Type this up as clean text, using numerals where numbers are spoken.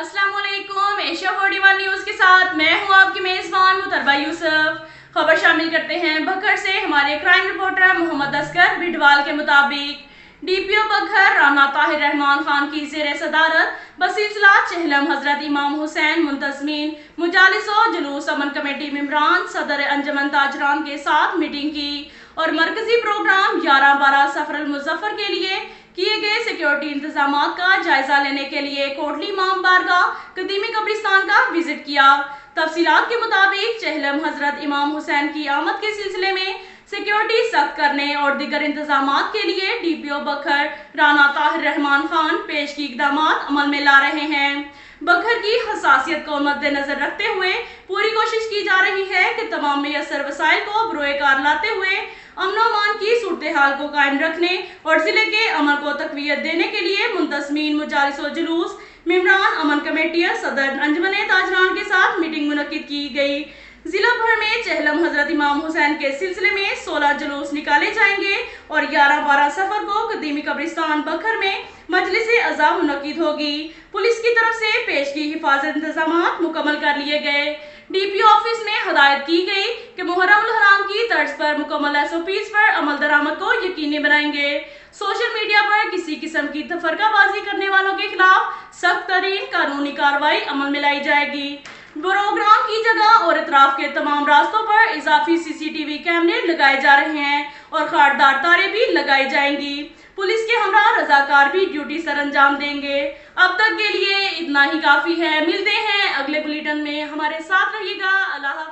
अस्सलाम वालेकुम। Asia 41 news के साथ मैं हूं आपकी मेज़बान मुतरबा यूसुफ। खबर शामिल करते हैं बघर से। हमारे crime reporter Mohammad Oscar Bidwal के मुताबिक डीपीओ बघर राना ताहिर रहमान खान की ज़ेर सदारत बसिलसिला चहलम हजरत इमाम हुसैन मुंतज़मीन मुजालिसो जुलूस अमन कमेटी मेंबरान सदर अंजमन ताजरान के साथ मीटिंग की और मरकजी प्रोग्राम 11-12 सफर मुजफ्फर के लिए किए गए सिक्योरिटी इंतजामात का जायजा लेने के लिए कोटली इमाम बारगाह कदीमी कब्रिस्तान का विजिट किया। तफसीलात के मुताबिक चहलम हजरत इमाम हुसैन की आमद के सिलसिले में सिक्योरिटी सख्त करने और दीगर इंतजामात के लिए डीपीओ बघर राना ताहिर रहमान खान पेश की इकदामात अमल में ला रहे हैं। बघर की हसासियत को मद्देनजर रखते हुए पूरी कोशिश की जा रही है कि तमाम मुयस्सर वसाइल को बरोए कार लाते हुए अमन अमान की सूरत हाल को कायम रखने और जिले के अमन को तकवीयत देने के लिए मुंतज़मीन मुजालिसो जुलूस मेंबरान अमन कमेटियां सदर अंजमन ताजरान के साथ मीटिंग मुनक्किद की गई। जिला भर में चहलम हजरत इमाम हुसैन के सिलसिले में 16 जुलूस निकाले जाएंगे और 11-12 सफर को कदीमी कब्रिस्तान बघर में मजलिस अज़ा मुनक्किद होगी। पुलिस की तरफ से पेश की हिफाजत इंतजामात मुकम्मल कर लिए गए। डीपीओ ऑफिस में हदायत की गई कि मुहर्रम उल हराम की तर्ज पर मुकम्मल SOPs पर अमल दरामद को यकीनी बनाएंगे। सोशल मीडिया पर किसी किस्म की तफरकाबाजी करने वालों के खिलाफ सख्त तरीन कानूनी कार्रवाई अमल में लाई जाएगी। प्रोग्राम की जगह और इतराफ के तमाम रास्तों पर इजाफी CCTV कैमरे लगाए जा रहे हैं और खाटदार तारे भी लगाई जाएंगी। पुलिस के हमरा रजाकार भी ड्यूटी सर अंजाम देंगे। अब तक के लिए इतना ही काफी है। मिलते हैं अगले बुलेटिन में, हमारे साथ रहिएगा। अल्लाह।